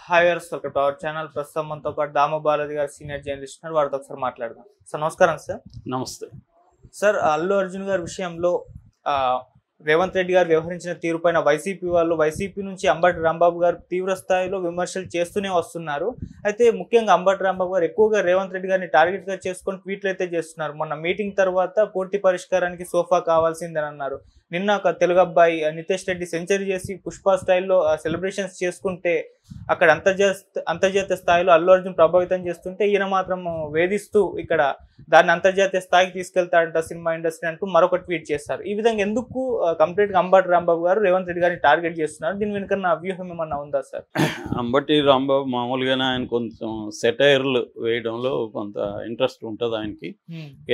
Hi గారు, welcome to our channel. ప్రస్తుతం మనతో పాటు దామ బాలాజీ గారు సీనియర్ జర్నలిస్ట్ ఉన్నారు. వారితో ఒకసారి మాట్లాడదాం. సార్ నమస్కారం. సార్ నమస్తే. సార్ అల్లు అర్జున్ గారి విషయంలో రేవంత్ రెడ్డి గారు వ్యవహరించిన తీరుపైన వైసీపీ నుంచి అంబటి రాంబాబు గారు తీవ్ర స్థాయిలో విమర్శలు చేస్తూనే వస్తున్నారు. అయితే ముఖ్యంగా అంబటి రాంబాబు గారు ఎక్కువగా రేవంత్ రెడ్డి గారిని టార్గెట్ గా చేసుకొని ట్వీట్లు అయితే చేస్తున్నారు. మొన్న మీటింగ్ తర్వాత పూర్తి పరిష్కారానికి సోఫా కావాల్సిందని అన్నారు. నిన్న ఒక తెలుగు అబ్బాయి నితేష్ రెడ్డి సెంచరీ చేసి పుష్ప స్టైల్లో సెలబ్రేషన్స్ చేసుకుంటే అక్కడ అంతర్జాతీయ స్థాయిలో అల్లు అర్జున్ ప్రభావితం చేస్తుంటే ఈయన మాత్రం వేధిస్తూ ఇక్కడ దాన్ని అంతర్జాతీయ స్థాయికి తీసుకెళ్తాడంట సినిమా ఇండస్ట్రీ అంటూ మరొక ట్వీట్ చేస్తారు. ఈ విధంగా ఎందుకు కంప్లీట్ గా అంబటి రాంబాబు గారు రేవంత్ రెడ్డి గారిని టార్గెట్ చేస్తున్నారు? దీని వెనుక వ్యూహం ఏమన్నా ఉందా సార్? అంబటి రాంబాబు మామూలుగానే ఆయన కొంచెం సెటైర్లు వేయడంలో కొంత ఇంట్రెస్ట్ ఉంటుంది ఆయనకి.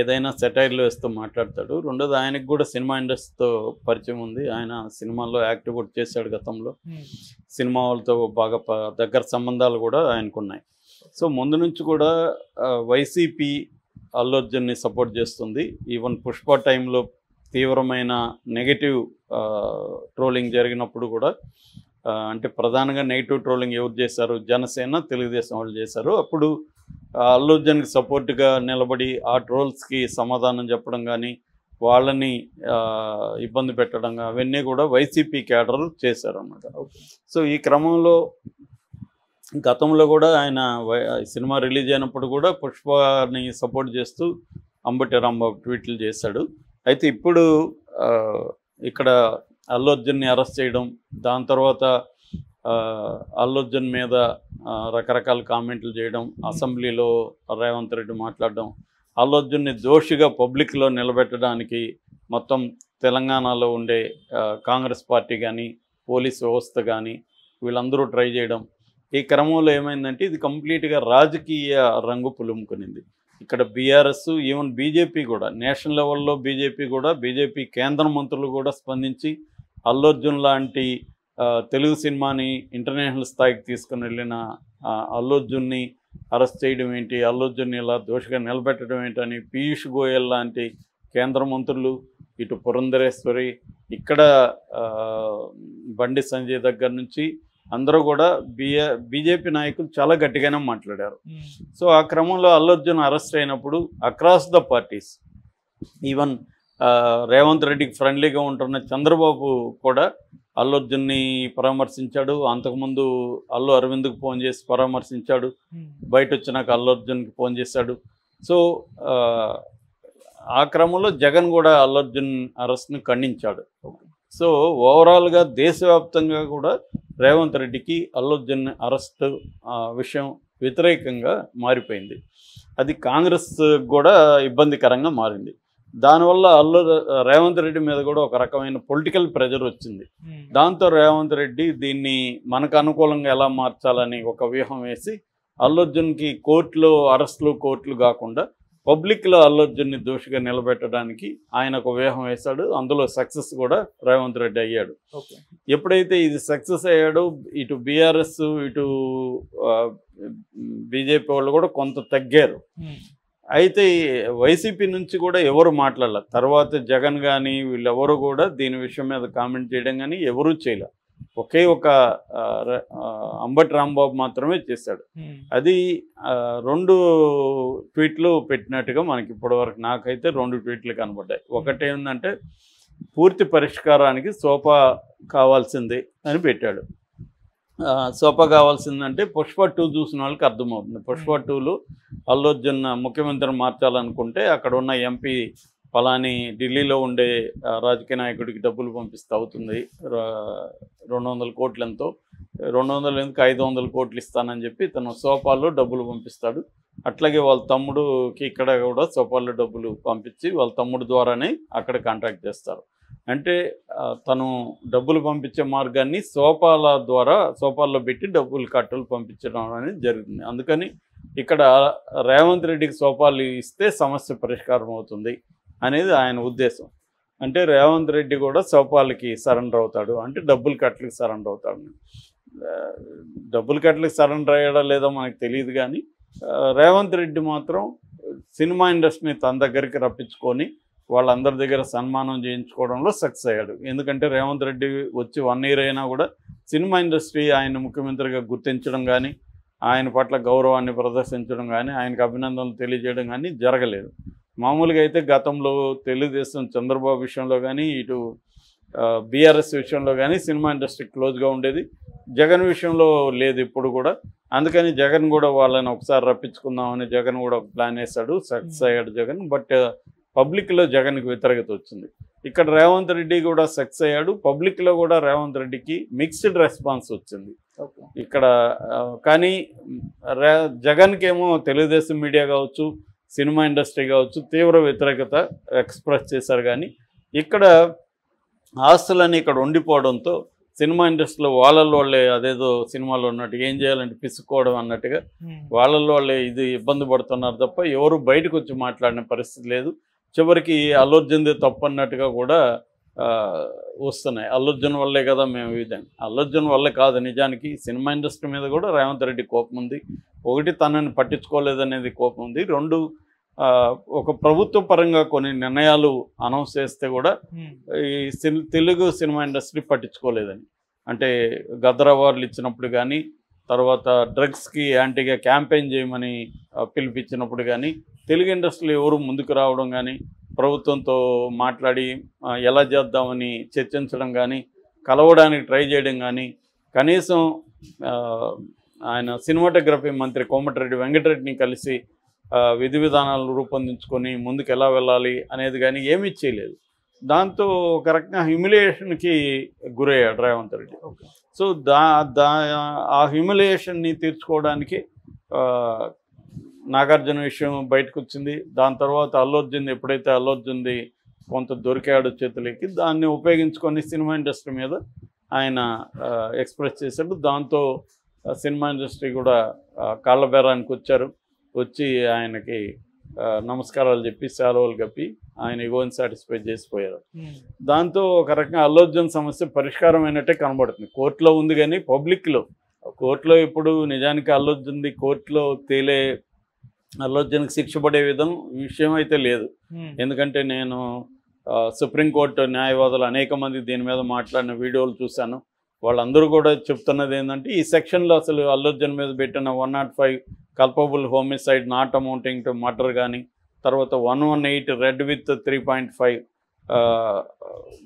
ఏదైనా సెటైర్లు వేస్తూ మాట్లాడతాడు. రెండోది ఆయనకి కూడా సినిమా ఇండస్ట్రీతో పరిచయం ఉంది. ఆయన సినిమాల్లో యాక్టివ్ కూడా చేశాడు గతంలో. సినిమా వాళ్ళతో బాగా దగ్గర సంబంధాలు కూడా ఆయనకున్నాయి. సో ముందు నుంచి కూడా వైసీపీ అల్లు అర్జున్ని సపోర్ట్ చేస్తుంది. ఈవెన్ పుష్ప టైంలో తీవ్రమైన నెగటివ్ ట్రోలింగ్ జరిగినప్పుడు కూడా అంటే ప్రధానంగా నెగిటివ్ ట్రోలింగ్ ఎవరు చేశారు? జనసేన, తెలుగుదేశం వాళ్ళు చేశారు. అప్పుడు అల్లు అర్జున్కి సపోర్ట్గా నిలబడి ఆ ట్రోల్స్కి సమాధానం చెప్పడం కానీ వాళ్ళని ఇబ్బంది పెట్టడం అవన్నీ కూడా వైసీపీ క్యాడర్లు చేశారు అన్నమాట. సో ఈ క్రమంలో గతంలో కూడా ఆయన సినిమా రిలీజ్ అయినప్పుడు కూడా పుష్పని సపోర్ట్ చేస్తూ అంబటి రాంబాబు ట్వీట్లు చేశాడు. అయితే ఇప్పుడు ఇక్కడ అల్లు అర్జున్ని అరెస్ట్ చేయడం, దాని తర్వాత అల్లు అర్జున్ మీద రకరకాల కామెంట్లు చేయడం, అసెంబ్లీలో రేవంత్ రెడ్డి మాట్లాడడం, అల్లు అర్జున్ని దోషిగా పబ్లిక్లో నిలబెట్టడానికి మొత్తం తెలంగాణలో ఉండే కాంగ్రెస్ పార్టీ కానీ పోలీస్ వ్యవస్థ కానీ వీళ్ళందరూ ట్రై చేయడం. ఈ క్రమంలో ఏమైందంటే ఇది కంప్లీట్గా రాజకీయ రంగు పులుముకునింది. ఇక్కడ బీఆర్ఎస్, ఈవెన్ బీజేపీ కూడా, నేషనల్ లెవెల్లో బీజేపీ కేంద్ర మంత్రులు కూడా స్పందించి అల్లు అర్జున్ లాంటి తెలుగు సినిమాని ఇంటర్నేషనల్ స్థాయికి తీసుకుని వెళ్ళిన అల్లు అర్జున్ని అరెస్ట్ చేయడం ఏంటి, అల్లు అర్జున్ని ఇలా దోషిగా నిలబెట్టడం ఏంటని పీయూష్ గోయల్ లాంటి కేంద్ర మంత్రులు, ఇటు పురంధరేశ్వరి, ఇక్కడ బండి సంజయ్ దగ్గర నుంచి అందరూ కూడా బీజేపీ నాయకులు చాలా గట్టిగానే మాట్లాడారు. సో ఆ క్రమంలో అల్లు అర్జున్ అరెస్ట్ అయినప్పుడు across the parties, even Revanth రెడ్డికి ఫ్రెండ్లీగా ఉంటున్న చంద్రబాబు కూడా అల్లు అర్జున్ని పరామర్శించాడు. అంతకుముందు అల్లు అరవింద్కి ఫోన్ చేసి పరామర్శించాడు. బయట వచ్చినాక అల్లు అర్జున్కి ఫోన్ చేశాడు. సో ఆ క్రమంలో జగన్ కూడా అల్లు అర్జున్ అరెస్ట్ని ఖండించాడు. సో ఓవరాల్గా దేశవ్యాప్తంగా కూడా రేవంత్ రెడ్డికి అల్లు అర్జున్ అరెస్ట్ విషయం వ్యతిరేకంగా మారిపోయింది. అది కాంగ్రెస్ కూడా ఇబ్బందికరంగా మారింది. దానివల్ల రేవంత్ రెడ్డి మీద కూడా ఒక రకమైన పొలిటికల్ ప్రెజర్ వచ్చింది. దాంతో రేవంత్ రెడ్డి దీన్ని మనకు అనుకూలంగా ఎలా మార్చాలని ఒక వ్యూహం వేసి అల్లు అర్జున్కి కోర్టులు కాకుండా పబ్లిక్లో అల్లు అర్జున్ని దోషిగా నిలబెట్టడానికి ఆయన ఒక వ్యూహం వేశాడు. అందులో సక్సెస్ కూడా రేవంత్ రెడ్డి అయ్యాడు. ఎప్పుడైతే ఇది సక్సెస్ అయ్యాడో ఇటు బీఆర్ఎస్, ఇటు బీజేపీ వాళ్ళు కూడా కొంత తగ్గారు. అయితే వైసీపీ నుంచి కూడా ఎవరు మాట్లాడలేదు. తర్వాత జగన్ కానీ వీళ్ళెవరు కూడా దీని విషయం మీద కామెంట్ చేయడం కానీ ఎవరూ చేయలే. ఒకే ఒక అంబటి రాంబాబు మాత్రమే చేశాడు. అది 2 ట్వీట్లు పెట్టినట్టుగా మనకి ఇప్పటివరకు నాకైతే 2 ట్వీట్లు కనబడ్డాయి. ఒకటేంటంటే పూర్తి పరిష్కారానికి సోఫా కావాల్సిందే అని పెట్టాడు. సోఫా కావాల్సిందంటే పుష్ప 2 చూసిన వాళ్ళకి అర్థమవుతుంది. పుష్ప 2లో అల్లు అర్జున్ ముఖ్యమంత్రిని మార్చాలనుకుంటే అక్కడ ఉన్న ఎంపీ ఫలాని ఢిల్లీలో ఉండే రాజకీయ నాయకుడికి డబ్బులు పంపిస్తే అవుతుంది, 200 కోట్లు ఎంతో, 200 ఎందుకు 500 కోట్లు ఇస్తానని చెప్పి తను సోఫాల్లో డబ్బులు పంపిస్తాడు. అట్లాగే వాళ్ళ తమ్ముడుకి ఇక్కడ కూడా సోఫాల్లో డబ్బులు పంపించి వాళ్ళ తమ్ముడు ద్వారానే అక్కడ కాంట్రాక్ట్ చేస్తారు. అంటే తను డబ్బులు పంపించే మార్గాన్ని సోఫాల్లో పెట్టి డబ్బులు కట్టలు పంపించడం అనేది జరుగుతుంది. అందుకని ఇక్కడ రేవంత్ రెడ్డికి సోఫాలు ఇస్తే సమస్య పరిష్కారం అవుతుంది అనేది ఆయన ఉద్దేశం. అంటే రేవంత్ రెడ్డి కూడా సోఫాలకి సరెండర్ అవుతాడు, అంటే డబ్బులు కట్టలకి సరెండర్ అవుతాడు. డబ్బులు కట్టలకి సరెండర్ అయ్యాడో లేదో మనకు తెలియదు, కానీ రేవంత్ రెడ్డి మాత్రం సినిమా ఇండస్ట్రీని తన దగ్గరికి రప్పించుకొని వాళ్ళందరి దగ్గర సన్మానం చేయించుకోవడంలో సక్సెస్ అయ్యాడు. ఎందుకంటే రేవంత్ రెడ్డి వచ్చి 1 ఇయర్ అయినా కూడా సినిమా ఇండస్ట్రీ ఆయన ముఖ్యమంత్రిగా గుర్తించడం కానీ, ఆయన పట్ల గౌరవాన్ని ప్రదర్శించడం కానీ, ఆయనకు అభినందనలు తెలియజేయడం కానీ జరగలేదు. మామూలుగా అయితే గతంలో తెలుగుదేశం చంద్రబాబు విషయంలో కానీ, ఇటు బీఆర్ఎస్ విషయంలో కానీ సినిమా ఇండస్ట్రీ క్లోజ్గా ఉండేది. జగన్ విషయంలో లేదు ఇప్పుడు కూడా. అందుకని జగన్ కూడా వాళ్ళని ఒకసారి రప్పించుకుందామని జగన్ కూడా ఒక ప్లాన్ వేశాడు. సక్సెస్ అయ్యాడు జగన్. బట్ పబ్లిక్లో జగన్కి వ్యతిరేకత వచ్చింది. ఇక్కడ రేవంత్ రెడ్డి కూడా సక్సెస్ అయ్యాడు. పబ్లిక్లో కూడా రేవంత్ రెడ్డికి మిక్స్డ్ రెస్పాన్స్ వచ్చింది ఇక్కడ. కానీ జగన్కి ఏమో తెలుగుదేశం మీడియా కావచ్చు, సినిమా ఇండస్ట్రీ కావచ్చు తీవ్ర వ్యతిరేకత ఎక్స్ప్రెస్ చేశారు. కానీ ఇక్కడ ఆస్తులన్నీ ఇక్కడ ఉండిపోవడంతో సినిమా ఇండస్ట్రీలో వాళ్ళే అదేదో సినిమాలో ఉన్నట్టు ఏం చేయాలంటే పిసుకోవడం అన్నట్టుగా వాళ్ళే ఇది ఇబ్బంది పడుతున్నారు తప్ప ఎవరు బయటకు వచ్చి మాట్లాడిన పరిస్థితి లేదు. చివరికి అల్లు అర్జున్దే తప్పు అన్నట్టుగా కూడా వస్తున్నాయి. అల్లు అర్జున్ వల్లే కదా మేము ఇదని. అల్లు అర్జున్ వల్లే కాదు, నిజానికి సినిమా ఇండస్ట్రీ మీద కూడా రేవంత్ రెడ్డి కోపం ఉంది. ఒకటి, తనని పట్టించుకోలేదనేది కోపం ఉంది. రెండు, ఒక ప్రభుత్వ పరంగా కొన్ని నిర్ణయాలు అనౌన్స్ చేస్తే కూడా ఈ తెలుగు సినిమా ఇండస్ట్రీ పట్టించుకోలేదని. అంటే గద్దర్ అవార్డులు ఇచ్చినప్పుడు కానీ, తర్వాత డ్రగ్స్కి యాంటీగా క్యాంపెయిన్ చేయమని పిలిపించినప్పుడు కానీ తెలుగు ఇండస్ట్రీలో ఎవరు ముందుకు రావడం కానీ, ప్రభుత్వంతో మాట్లాడి ఎలా చేద్దామని చర్చించడం కానీ, కలవడానికి ట్రై చేయడం కానీ, కనీసం ఆయన సినిమాటోగ్రఫీ మంత్రి కోమటిరెడ్డి వెంకటరెడ్డిని కలిసి విధి విధానాలు రూపొందించుకొని ముందుకు ఎలా వెళ్ళాలి అనేది కానీ ఏమీ చేయలేదు. దాంతో ఒక రకంగా హ్యూమిలియేషన్కి గురయ్యాడు రేవంత్ రెడ్డి. సో ఆ హ్యూమిలియేషన్ని తీర్చుకోవడానికి నాగార్జున విషయం బయటకు వచ్చింది. దాని తర్వాత అల్లు అర్జున్ ఎప్పుడైతే అల్లు అర్జున్ది కొంత దొరికాడు చేతులకి, దాన్ని ఉపయోగించుకొని సినిమా ఇండస్ట్రీ మీద ఆయన ఎక్స్ప్రెస్ చేశాడు. దాంతో సినిమా ఇండస్ట్రీ కూడా కాళ్ళబేరానికి వచ్చి ఆయనకి నమస్కారాలు చెప్పి సెలవులు కప్పి ఆయన ఇగోని సాటిస్ఫై చేసిపోయారు. దాంతో ఒక రకంగా అల్లు అర్జున్ సమస్య పరిష్కారం అయినట్టే కనబడుతుంది. కోర్టులో ఉంది కానీ కోర్టులో ఇప్పుడు నిజానికి అల్లు అర్జున్ది కోర్టులో తేలే అల్లు అర్జున్కి శిక్ష పడే విషయం అయితే లేదు. ఎందుకంటే నేను సుప్రీంకోర్టు న్యాయవాదులు అనేక మంది దీని మీద మాట్లాడిన వీడియోలు చూశాను. వాళ్ళందరూ కూడా చెప్తున్నది ఏంటంటే ఈ సెక్షన్లో అసలు అల్లు అర్జున్ మీద పెట్టిన 105 culpable homicide not amounting to murder కానీ, తర్వాత 118 red with 3.5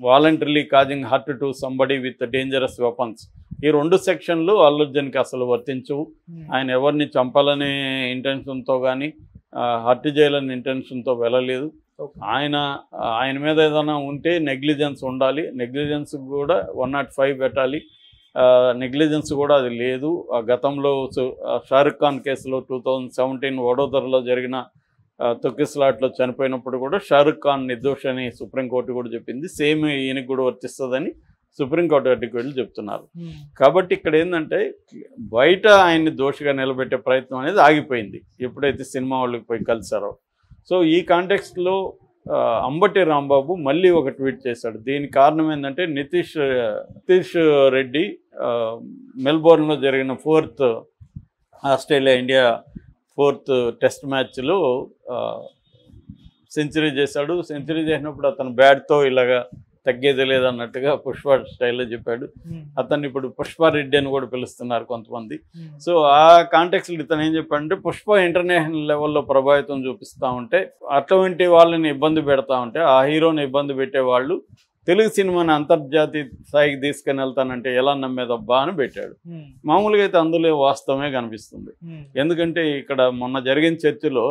voluntarily causing hurt to somebody with dangerous weapons, ఈ రెండు సెక్షన్లు అల్లు అర్జున్కి అసలు వర్తించవు. ఆయన ఎవరిని చంపాలనే ఇంటెన్షన్తో కానీ హర్ట్ చేయాలనే ఇంటెన్షన్తో వెళ్ళలేదు. ఆయన మీద ఏదైనా ఉంటే నెగ్లిజెన్స్ ఉండాలి. నెగ్లిజెన్స్ కూడా 105 పెట్టాలి. నెగ్లిజెన్స్ కూడా అది లేదు. గతంలో షారుఖ్ ఖాన్ కేసులో 2017 వడోదరలో జరిగిన తొక్కిస్లాట్లో చనిపోయినప్పుడు కూడా షారుఖ్ ఖాన్ నిర్దోషి అని సుప్రీంకోర్టు కూడా చెప్పింది. సేమ్ ఈయనకి కూడా వర్తిస్తుందని సుప్రీంకోర్టు అడ్వకేట్లు చెప్తున్నారు. కాబట్టి ఇక్కడ ఏంటంటే బయట ఆయన్ని దోషిగా నిలబెట్టే ప్రయత్నం అనేది ఆగిపోయింది ఎప్పుడైతే సినిమా వాళ్ళకి పోయి కలిసారో. సో ఈ కాంటెక్స్ట్లో అంబటి రాంబాబు మళ్ళీ ఒక ట్వీట్ చేశాడు. దీనికి కారణం ఏంటంటే నితీష్ రెడ్డి మెల్బోర్న్లో జరిగిన 4th Australia India 4th test మ్యాచ్లో సెంచరీ చేశాడు. సెంచరీ చేసినప్పుడు అతను బ్యాట్తో ఇలాగా తగ్గేది లేదన్నట్టుగా పుష్ప స్టైల్లో చెప్పాడు. అతన్ని ఇప్పుడు పుష్పారెడ్డి అని కూడా పిలుస్తున్నారు కొంతమంది. సో ఆ కాంటెక్స్లో ఇతను ఏం చెప్పాడంటే పుష్ప ఇంటర్నేషనల్ లెవెల్లో ప్రభావితం చూపిస్తూ ఉంటే, అటువంటి వాళ్ళని ఇబ్బంది పెడతా ఉంటే, ఆ హీరోని ఇబ్బంది పెట్టేవాళ్ళు తెలుగు సినిమాని అంతర్జాతీయ స్థాయికి తీసుకుని వెళ్తానంటే ఎలా నమ్మేదబ్బా అని పెట్టాడు. మామూలుగా అయితే అందులో వాస్తవమే కనిపిస్తుంది. ఎందుకంటే ఇక్కడ మొన్న జరిగిన చర్చలో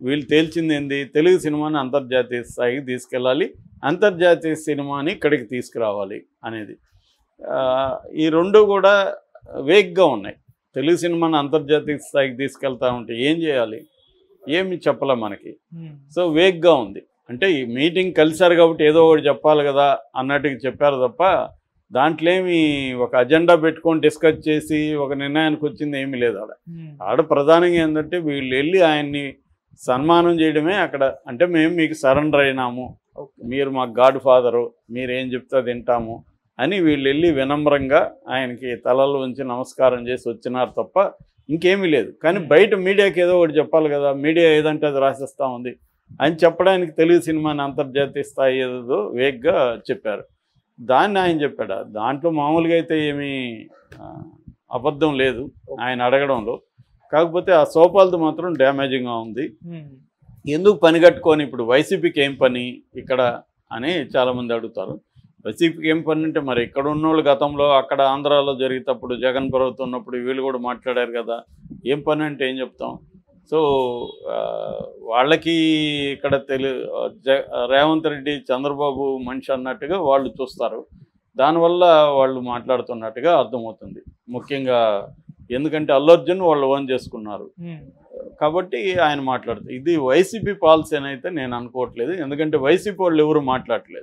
వీళ్ళు తేల్చింది ఏంది, తెలుగు సినిమాని అంతర్జాతీయ స్థాయికి తీసుకెళ్ళాలి, అంతర్జాతీయ సినిమాని ఇక్కడికి తీసుకురావాలి అనేది. ఈ రెండు కూడా వేగ్గా ఉన్నాయి. తెలుగు సినిమాని అంతర్జాతీయ స్థాయికి తీసుకెళ్తా ఉంటే ఏం చేయాలి, ఏమి చెప్పలే మనకి. సో వేగ్గా ఉంది. అంటే ఈ మీటింగ్ కలిశారు కాబట్టి ఏదో ఒకటి చెప్పాలి కదా అన్నట్టుగా చెప్పారు తప్ప దాంట్లో ఏమి ఒక అజెండా పెట్టుకొని డిస్కస్ చేసి ఒక నిర్ణయానికి వచ్చింది ఏమీ లేదు. ఆడ ప్రధానంగా ఏంటంటే వీళ్ళు వెళ్ళి ఆయన్ని సన్మానం చేయడమే అక్కడ. అంటే మేము మీకు సరెండర్ అయినాము, మీరు మాకు గాడ్ ఫాదరు, మీరేం చెప్తే తింటాము అని వీళ్ళు వెళ్ళి వినమ్రంగా ఆయనకి తలలు ఉంచి నమస్కారం చేసి వచ్చినారు తప్ప ఇంకేమీ లేదు. కానీ బయట మీడియాకి ఏదో ఒకటి చెప్పాలి కదా, మీడియా ఏదంటే అది రాసేస్తూ ఉంది అని చెప్పడానికి తెలుగు సినిమాని అంతర్జాతీయ స్థాయి ఏదో వేగ్గా చెప్పారు. దాన్ని ఆయన చెప్పాడు. దాంట్లో మామూలుగా అయితే ఏమీ అబద్ధం లేదు ఆయన అడగడంలో. కాకపోతే ఆ సోపాలది మాత్రం డ్యామేజింగ్గా ఉంది. ఎందుకు పని కట్టుకొని ఇప్పుడు వైసీపీకి ఏం పని ఇక్కడ అని చాలామంది అడుగుతారు. వైసీపీకి ఏం పని అంటే మరి ఇక్కడ ఉన్నోళ్ళు గతంలో అక్కడ ఆంధ్రాలో జరిగేటప్పుడు జగన్ ప్రభుత్వం ఉన్నప్పుడు వీళ్ళు కూడా మాట్లాడారు కదా, ఏం పని అంటే ఏం చెప్తాం. సో వాళ్ళకి ఇక్కడ రేవంత్ రెడ్డి చంద్రబాబు మనిషి అన్నట్టుగా వాళ్ళు చూస్తారు. దానివల్ల వాళ్ళు మాట్లాడుతున్నట్టుగా అర్థమవుతుంది. ముఖ్యంగా ఎందుకంటే అల్లు అర్జున్ వాళ్ళు ఓన్ చేసుకున్నారు కాబట్టి ఆయన మాట్లాడుతారు. ఇది వైసీపీ పాలసీ అని అయితే నేను అనుకోవట్లేదు. ఎందుకంటే వైసీపీ వాళ్ళు ఎవరు మాట్లాడట్లేదు.